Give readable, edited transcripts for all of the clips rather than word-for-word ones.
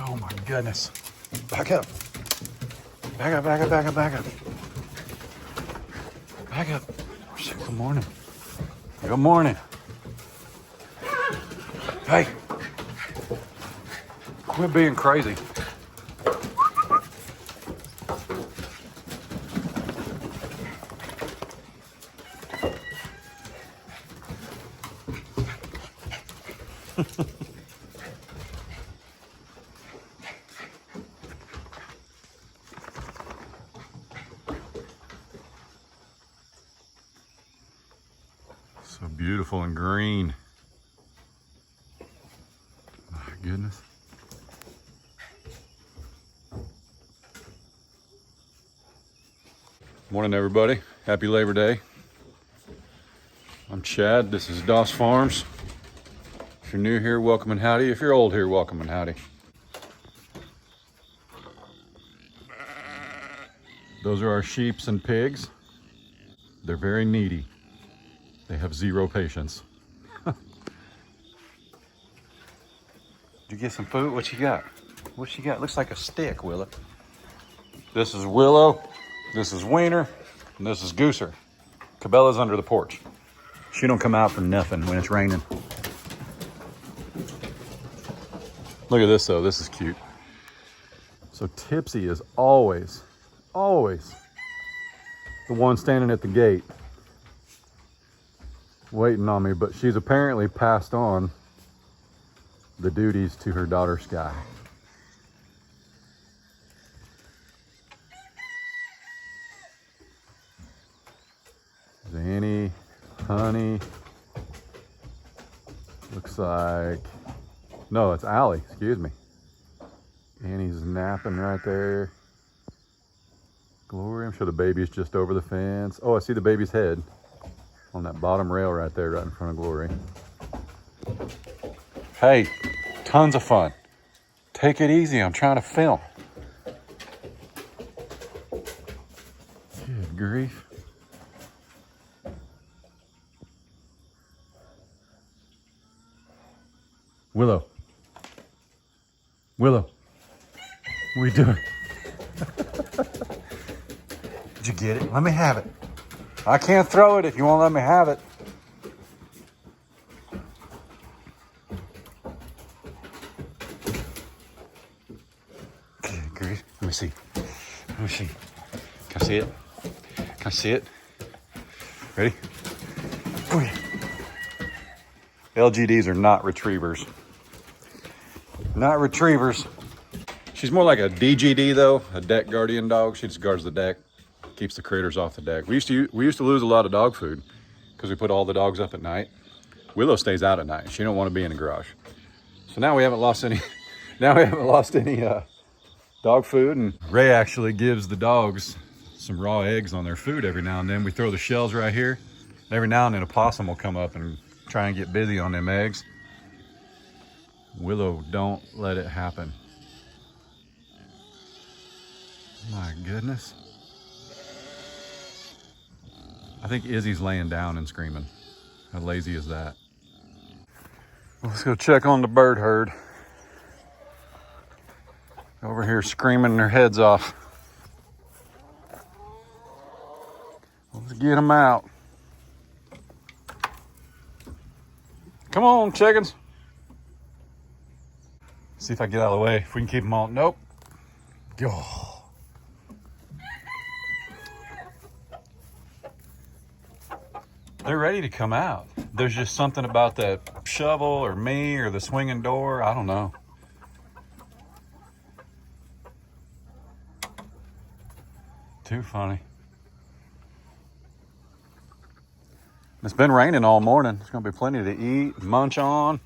Oh my goodness. Back up. Back up, back up, back up, back up. Back up. Good morning. Good morning. Hey. Quit being crazy. So beautiful and green. My goodness. Morning, everybody. Happy Labor Day. I'm Chad. This is Doss Farms. If you're new here, welcome and howdy. If you're old here, welcome and howdy. Those are our sheeps and pigs. They're very needy. They have zero patience. Did you get some food? What you got? What you got? Looks like a stick, Willow. This is Willow. This is Wiener. And this is Gooser. Cabela's under the porch. She don't come out for nothing when it's raining. Look at this though. This is cute. So Tipsy is always the one standing at the gate waiting on me, but she's apparently passed on the duties to her daughter Sky. Zanny, Honey, looks like, no, it's Allie, excuse me. Annie's napping right there. Glory, I'm sure the baby's just over the fence. Oh, I see the baby's head on that bottom rail right there, right in front of Glory. Hey, tons of fun. Take it easy, I'm trying to film. Good grief. Willow. Willow. What are you doing? Did you get it? Let me have it. I can't throw it if you won't let me have it. Okay, great. Let me see. Let me see. Can I see it? Can I see it? Ready? Oh yeah. LGDs are not retrievers. Not retrievers. She's more like a DGD though, a deck guardian dog. She just guards the deck, keeps the critters off the deck. We used to lose a lot of dog food because we put all the dogs up at night. Willow stays out at night. She don't want to be in the garage. So now we haven't lost any. Now we haven't lost any dog food. And Ray actually gives the dogs some raw eggs on their food every now and then. We throw the shells right here. Every now and then a possum will come up and try and get busy on them eggs. Willow, don't let it happen. My goodness. I think Izzy's laying down and screaming. How lazy is that? Let's go check on the bird herd. Over here screaming their heads off. Let's get them out. Come on, chickens. See if I can get out of the way. If we can keep them all. Nope. Go. They're ready to come out. There's just something about that shovel or me or the swinging door. I don't know. Too funny. It's been raining all morning. There's gonna be plenty to eat, munch on.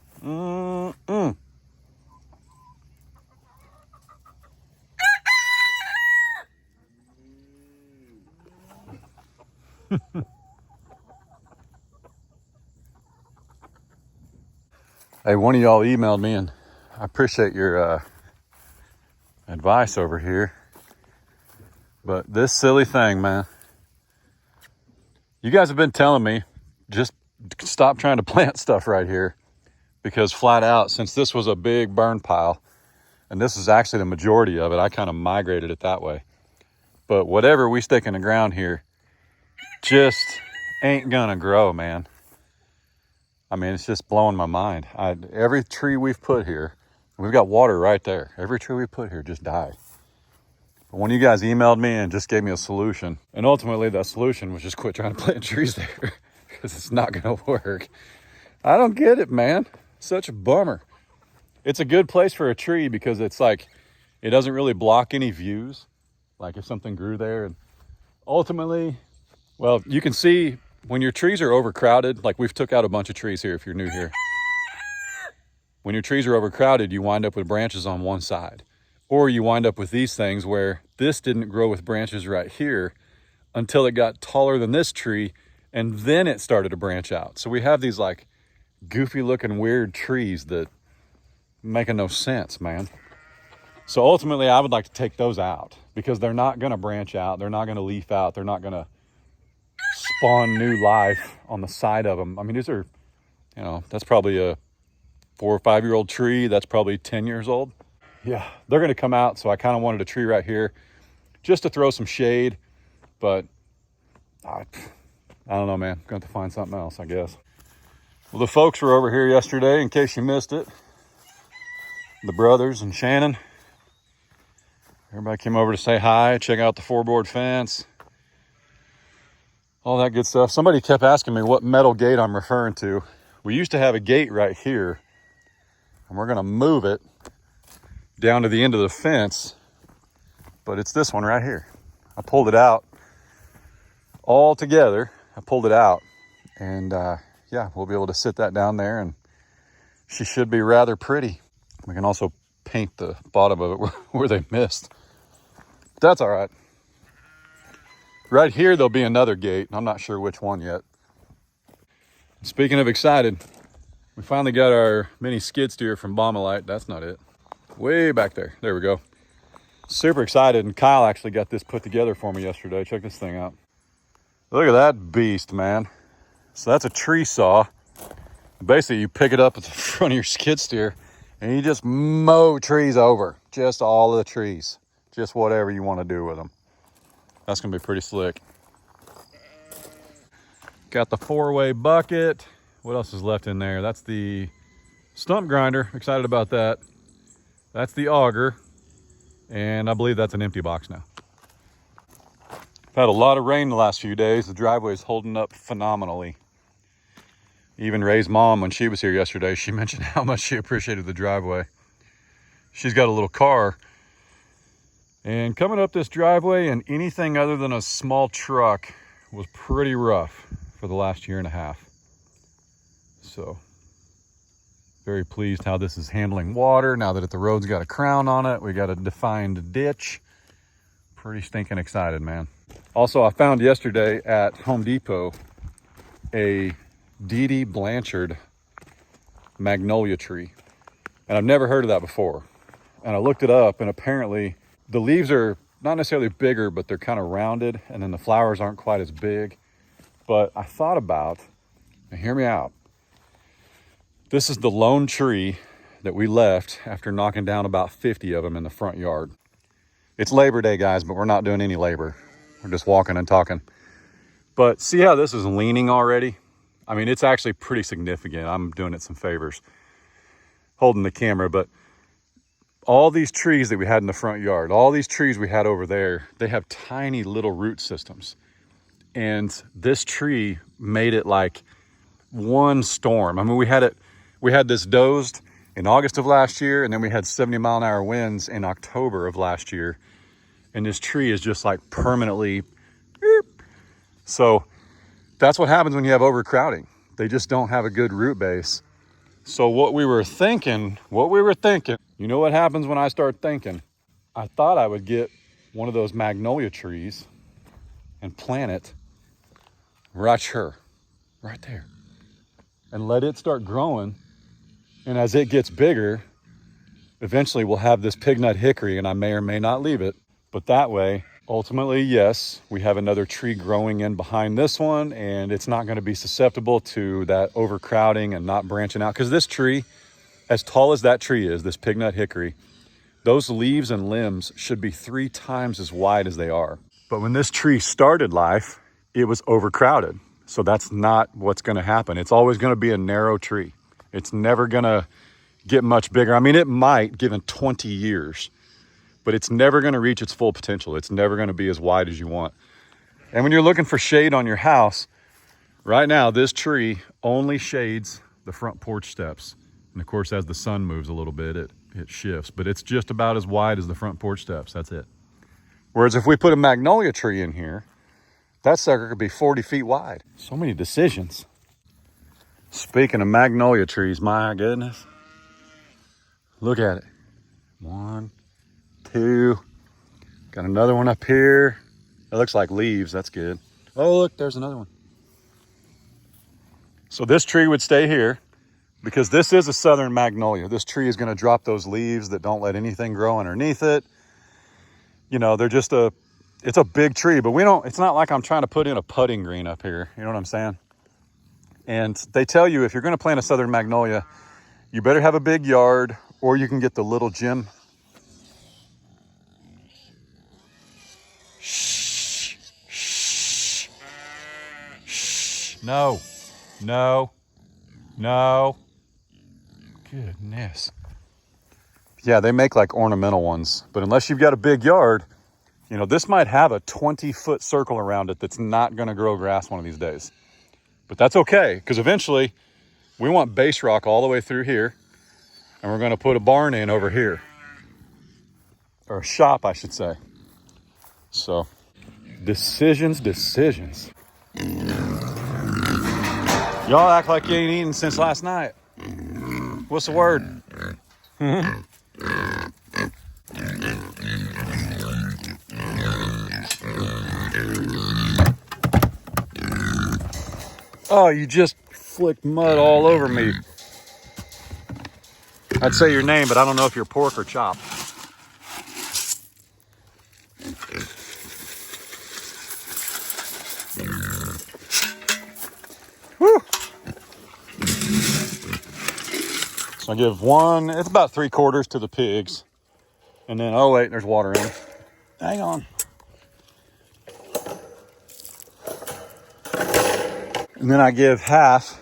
Hey, one of y'all emailed me, and I appreciate your advice over here. But this silly thing, man. You guys have been telling me, just stop trying to plant stuff right here. Because flat out, since this was a big burn pile, And this is actually the majority of it. I kind of migrated it that way. But whatever we stick in the ground here just ain't gonna grow, man. I mean, it's just blowing my mind. Every tree we've put here, we've got water right there. Every tree we put here just died. But when you guys emailed me and just gave me a solution, and ultimately that solution was just quit trying to plant trees there because it's not gonna work. I don't get it, man. Such a bummer. It's a good place for a tree because it's like, it doesn't really block any views. Like if something grew there, and ultimately, well, you can see when your trees are overcrowded, like we've took out a bunch of trees here if you're new here. When your trees are overcrowded, you wind up with branches on one side. Or you wind up with these things where this didn't grow with branches right here until it got taller than this tree, and then it started to branch out. So we have these like goofy looking weird trees that making no sense, man. So ultimately I would like to take those out because they're not going to branch out. They're not going to leaf out. They're not going to spawn new life on the side of them. I mean, these are, you know, that's probably a 4 or 5 year old tree. That's probably 10 years old. Yeah, they're going to come out. So I kind of wanted a tree right here just to throw some shade, but I don't know, man. I'm going to have to find something else, I guess. Well, the folks were over here yesterday, in case you missed it. The brothers and Shannon. Everybody came over to say hi, check out the 4-board fence, all that good stuff. Somebody kept asking me what metal gate I'm referring to. We used to have a gate right here, and we're gonna move it down to the end of the fence, but it's this one right here. I pulled it out all together. I pulled it out, and yeah, we'll be able to sit that down there, and she should be rather pretty. We can also paint the bottom of it where they missed. But that's all right. Right here, there'll be another gate. I'm not sure which one yet. Speaking of excited, we finally got our mini skid steer from Baumolite. That's not it. Way back there. There we go. Super excited, and Kyle actually got this put together for me yesterday. Check this thing out. Look at that beast, man. So that's a tree saw. Basically, you pick it up at the front of your skid steer, and you just mow trees over. Just all of the trees. Just whatever you want to do with them. That's going to be pretty slick. Got the 4-way bucket. What else is left in there? That's the stump grinder. Excited about that. That's the auger. And I believe that's an empty box now. I've had a lot of rain the last few days. The driveway is holding up phenomenally. Even Ray's mom, when she was here yesterday, she mentioned how much she appreciated the driveway. She's got a little car. And coming up this driveway and anything other than a small truck was pretty rough for the last year and a half. So, very pleased how this is handling water. Now that the road's got a crown on it, we got a defined ditch. Pretty stinking excited, man. Also, I found yesterday at Home Depot a D.D. Blanchard magnolia tree. And I've never heard of that before. And I looked it up, and apparently the leaves are not necessarily bigger, but they're kind of rounded, and then the flowers aren't quite as big. But I thought about, and hear me out, this is the lone tree that we left after knocking down about 50 of them in the front yard. It's Labor Day, guys, but we're not doing any labor. We're just walking and talking. But see how this is leaning already? I mean, it's actually pretty significant. I'm doing it some favors, holding the camera, but all these trees that we had in the front yard, all these trees we had over there, they have tiny little root systems. And this tree made it like one storm. I mean, we had this dozed in August of last year, and then we had 70-mile-an-hour winds in October of last year. And this tree is just like permanently, beep. So that's what happens when you have overcrowding. They just don't have a good root base. So what we were thinking, you know what happens when I start thinking? I thought I would get one of those magnolia trees and plant it right there, and let it start growing. And as it gets bigger, eventually we'll have this pignut hickory, and I may or may not leave it. But that way, ultimately, yes, we have another tree growing in behind this one, and it's not going to be susceptible to that overcrowding and not branching out. Because this tree, as tall as that tree is, this pignut hickory, those leaves and limbs should be 3 times as wide as they are. But when this tree started life, it was overcrowded. So that's not what's going to happen. It's always going to be a narrow tree. It's never going to get much bigger. I mean, it might given 20 years, but it's never going to reach its full potential. It's never going to be as wide as you want. And when you're looking for shade on your house, right now, this tree only shades the front porch steps. And of course, as the sun moves a little bit, it shifts, but it's just about as wide as the front porch steps. That's it. Whereas if we put a magnolia tree in here, that sucker could be 40 feet wide. So many decisions. Speaking of magnolia trees, my goodness. Look at it. 1, 2. Got another one up here. It looks like leaves. That's good. Oh, look, there's another one. So this tree would stay here because this is a southern magnolia. This tree is going to drop those leaves that don't let anything grow underneath it. You know, they're just it's a big tree, but it's not like I'm trying to put in a putting green up here. You know what I'm saying? And they tell you if you're going to plant a southern magnolia, you better have a big yard, or you can get the little Jim. Shh, shh, shh. No, no, no. Goodness. Yeah, they make like ornamental ones, but unless you've got a big yard, you know, this might have a 20-foot circle around it that's not going to grow grass one of these days. But that's okay, because eventually we want base rock all the way through here, and we're going to put a barn in over here. Or a shop, I should say. So, decisions. Y'all act like you ain't eaten since last night. What's the word? Oh, you just flicked mud all over me. I'd say your name, but I don't know if you're pork or chop. Whew. So I give one, it's about 3/4 to the pigs. And then, oh wait, there's water in it. Hang on. And then I give half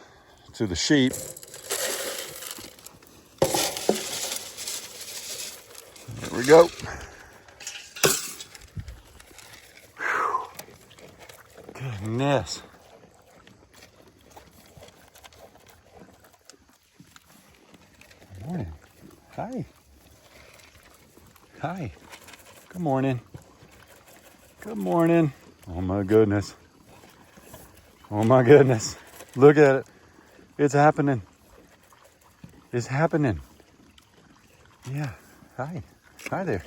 to the sheep. There we go. Whew. Goodness. Good morning. Hi. Hi. Good morning. Good morning. Oh my goodness. Oh my goodness. Look at it. It's happening. It's happening. Yeah. Hi. Hi there.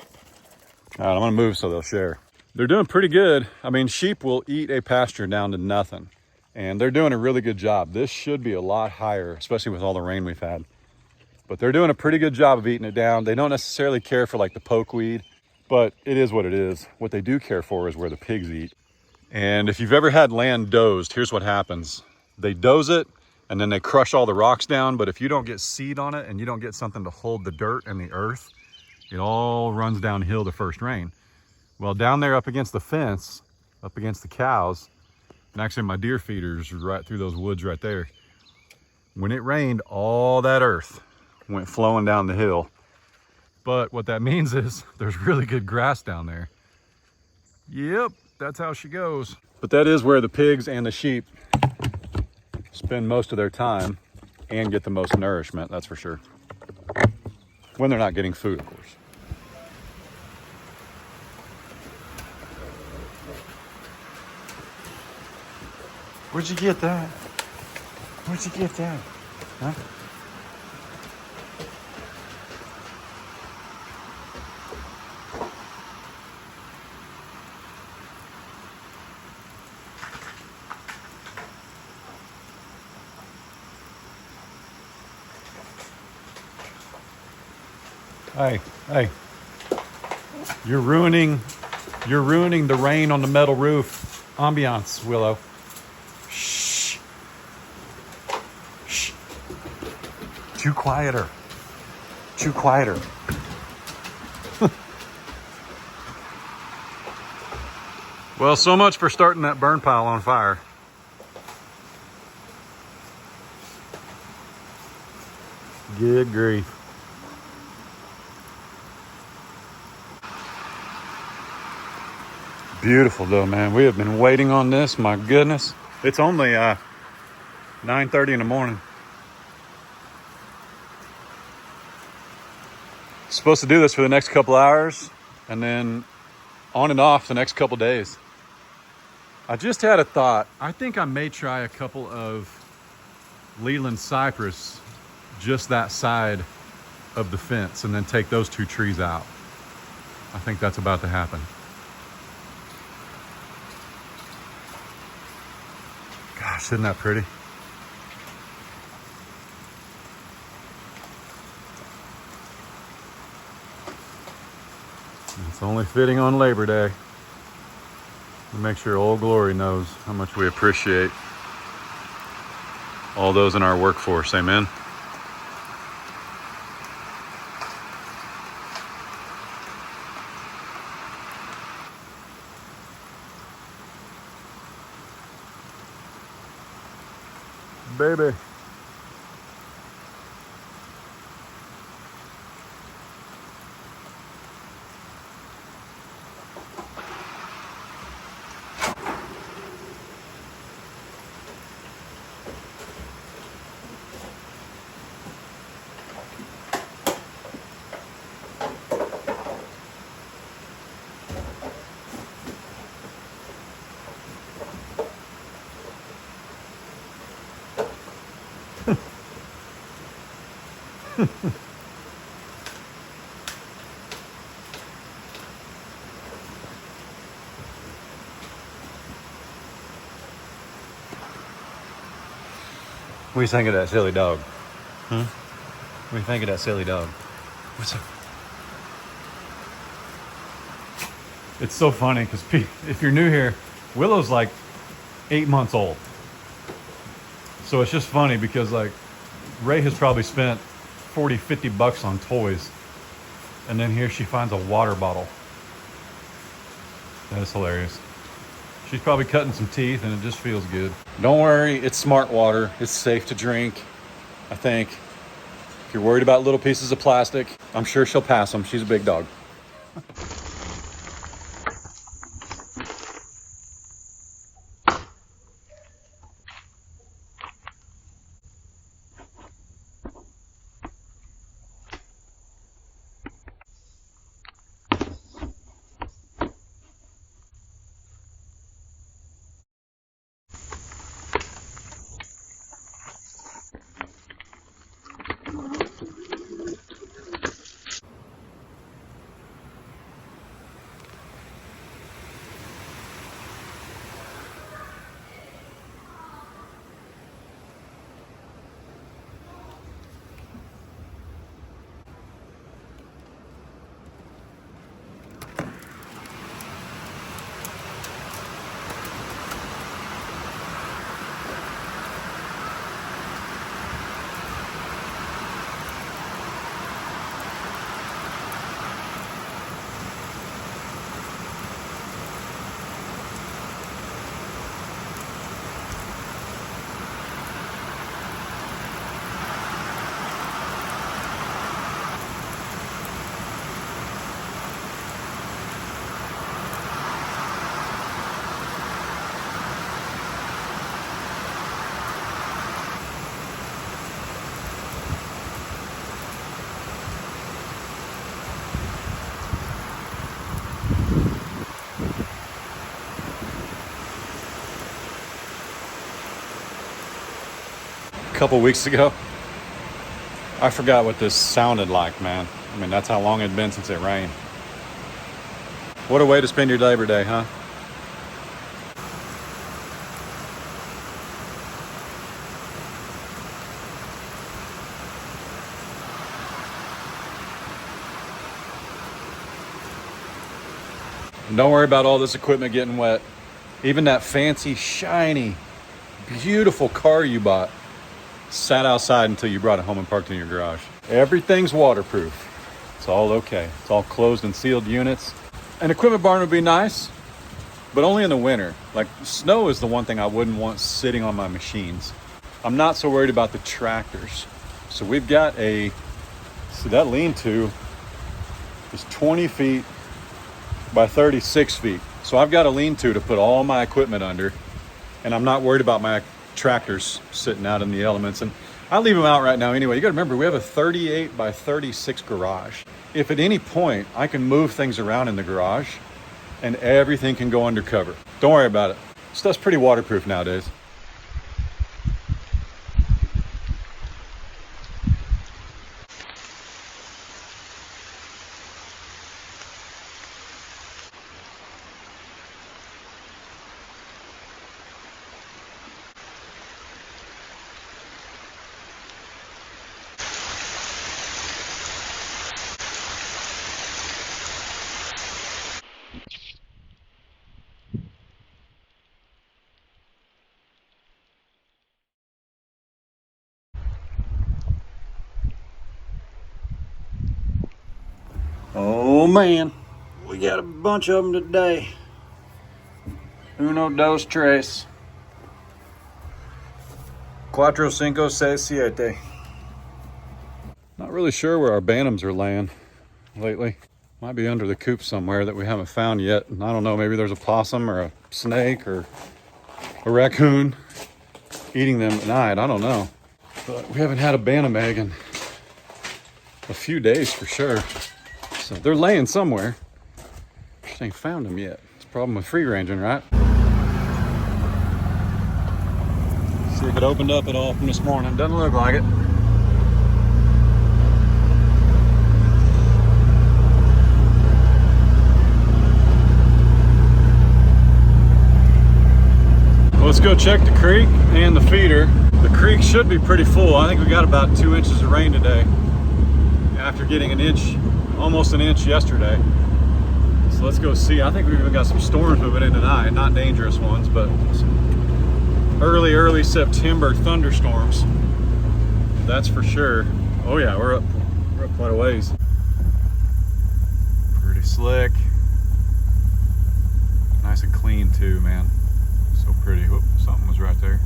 All right, I'm going to move so they'll share. They're doing pretty good. I mean, sheep will eat a pasture down to nothing. And they're doing a really good job. This should be a lot higher, especially with all the rain we've had. But they're doing a pretty good job of eating it down. They don't necessarily care for like the pokeweed, but it is what it is. What they do care for is where the pigs eat. And if you've ever had land dozed, here's what happens. They doze it and then they crush all the rocks down. But if you don't get seed on it and you don't get something to hold the dirt and the earth, it all runs downhill the first rain. Well, down there up against the fence, up against the cows, and actually my deer feeders right through those woods right there. When it rained, all that earth went flowing down the hill. But what that means is there's really good grass down there. Yep. That's how she goes. But that is where the pigs and the sheep spend most of their time and get the most nourishment, that's for sure. When they're not getting food, of course. Where'd you get that? Where'd you get that? Huh? Hey, you're ruining the rain on the metal roof ambiance, Willow. Shh. Shh. Chew quieter. Well, so much for starting that burn pile on fire. Good grief. Beautiful though, man. We have been waiting on this, my goodness. It's only 9:30 in the morning. Supposed to do this for the next couple hours and then on and off the next couple days. I just had a thought. I think I may try a couple of Leland cypress just that side of the fence and then take those two trees out. I think that's about to happen. Gosh, isn't that pretty? It's only fitting on Labor Day. To make sure Old Glory knows how much we appreciate all those in our workforce. Amen. Baby. What do you think of that silly dog? Huh? What do you think of that silly dog? What's up? It's so funny because if you're new here, Willow's like 8 months old. So it's just funny because like Ray has probably spent 40, 50 bucks on toys. And then here she finds a water bottle. That is hilarious. She's probably cutting some teeth and it just feels good. Don't worry, it's smart water. It's safe to drink, I think. If you're worried about little pieces of plastic, I'm sure she'll pass them. She's a big dog. Couple weeks ago, I forgot what this sounded like, man. I mean, that's how long it had been since it rained. What a way to spend your Labor Day, huh? And don't worry about all this equipment getting wet. Even that fancy, shiny, beautiful car you bought sat outside until you brought it home and parked in your garage. Everything's waterproof. It's all okay. It's all closed and sealed units. An equipment barn would be nice, but only in the winter. Like snow is the one thing I wouldn't want sitting on my machines. I'm not so worried about the tractors. So we've got so that lean-to is 20 feet by 36 feet. So I've got a lean-to to put all my equipment under, and I'm not worried about my tractors sitting out in the elements. And I leave them out right now anyway. You gotta remember, we have a 38 by 36 garage. If at any point I can move things around in the garage and everything can go undercover, don't worry about it. Stuff's pretty waterproof nowadays. Oh man, we got a bunch of them today. Uno, dos, tres. Cuatro, cinco, seis, siete. Not really sure where our bantams are laying lately. Might be under the coop somewhere that we haven't found yet. And I don't know, maybe there's a possum or a snake or a raccoon eating them at night. I don't know. But we haven't had a bantam egg in a few days for sure. So they're laying somewhere. Just ain't found them yet. It's a problem with free ranging, right? See if it opened up at all from this morning. Doesn't look like it. Well, let's go check the creek and the feeder. The creek should be pretty full. I think we got about 2 inches of rain today after getting an inch, almost an inch yesterday. So let's go see. I think we've even got some storms moving in tonight. Not dangerous ones, but some early September thunderstorms. That's for sure. Oh yeah, we're up quite a ways. Pretty slick. Nice and clean too, man. So pretty. Whoop, something was right there.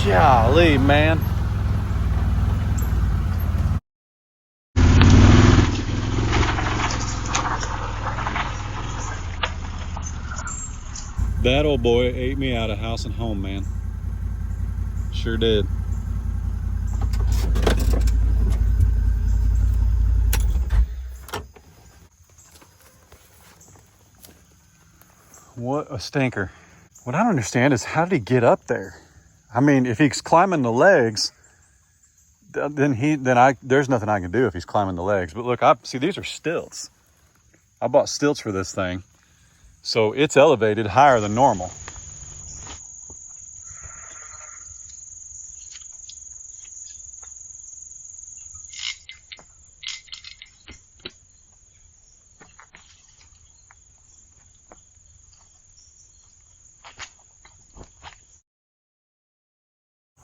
Golly, man. That old boy ate me out of house and home, man. Sure did. What a stinker. What I don't understand is how did he get up there? I mean, if he's climbing the legs, then there's nothing I can do if he's climbing the legs. But look, see, these are stilts. I bought stilts for this thing. So it's elevated higher than normal.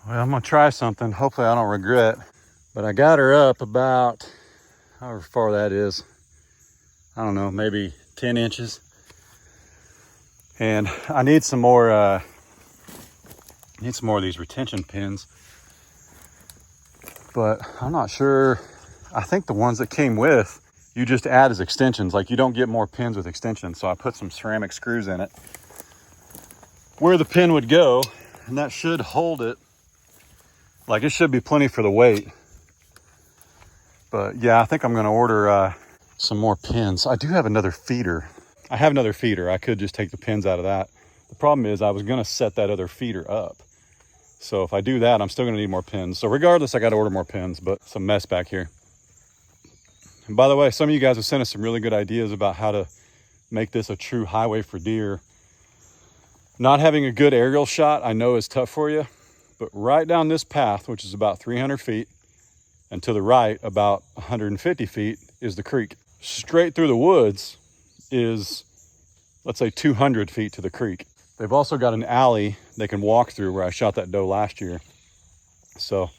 Well, I'm gonna try something. Hopefully I don't regret. But I got her up about, however far that is. I don't know, maybe 10 inches. And I need some more of these retention pins. But I'm not sure. I think the ones that came with, you just add as extensions. Like you don't get more pins with extensions. So I put some ceramic screws in it where the pin would go, and that should hold it. Like it should be plenty for the weight. But yeah, I think I'm gonna order some more pins. I do have another feeder. I have another feeder. I could just take the pins out of that. The problem is I was gonna set that other feeder up So if I do that, I'm still gonna need more pins. So regardless, I gotta order more pins, but it's a mess back here. And by the way, some of you guys have sent us some really good ideas about how to make this a true highway for deer. Not having a good aerial shot, I know is tough for you, but right down this path, which is about 300 feet, and to the right, about 150 feet, is the creek. Straight through the woods is, let's say, 200 feet to the creek. They've also got an alley they can walk through where I shot that doe last year. So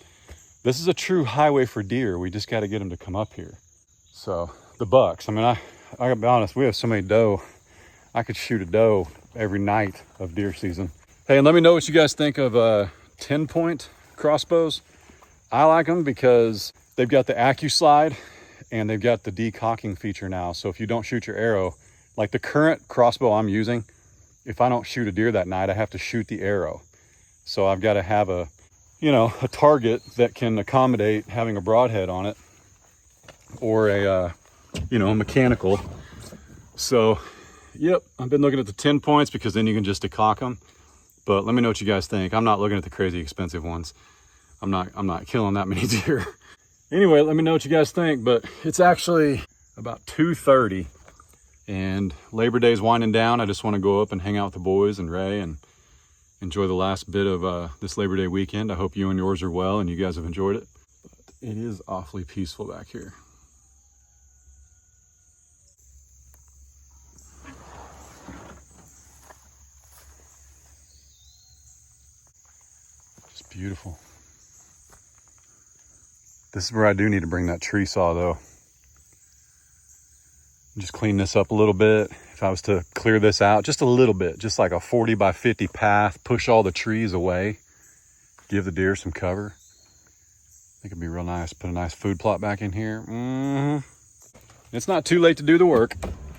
this is a true highway for deer. We just got to get them to come up here. So the bucks, I mean, I gotta be honest, we have so many doe. I could shoot a doe every night of deer season. Hey, and let me know what you guys think of 10-point crossbows. I like them because they've got the AccuSlide and they've got the decocking feature now. So if you don't shoot your arrow, like the current crossbow I'm using, if I don't shoot a deer that night, I have to shoot the arrow. So I've got to have a target that can accommodate having a broadhead on it, or a mechanical. So yep, I've been looking at the 10 points because then you can just decock them. But let me know what you guys think. I'm not looking at the crazy expensive ones. I'm not killing that many deer. Anyway, let me know what you guys think. But it's actually about 2:30 and Labor Day's winding down. I just want to go up and hang out with the boys and Ray and enjoy the last bit of this Labor Day weekend. I hope you and yours are well and you guys have enjoyed it. But it is awfully peaceful back here. Just beautiful. This is where I do need to bring that tree saw though. Just clean this up a little bit. If I was to clear this out just a little bit, just like a 40 by 50 path, push all the trees away, give the deer some cover. I think it'd be real nice. Put a nice food plot back in here. It's not too late to do the work.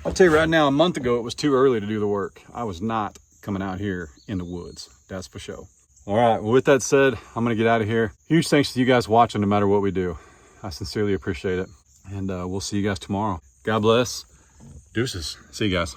I'll tell you right now, a month ago, it was too early to do the work. I was not coming out here in the woods. That's for sure. All right, well, with that said, I'm gonna get out of here. Huge thanks to you guys watching no matter what we do. I sincerely appreciate it. And we'll see you guys tomorrow. God bless. Deuces. See you guys.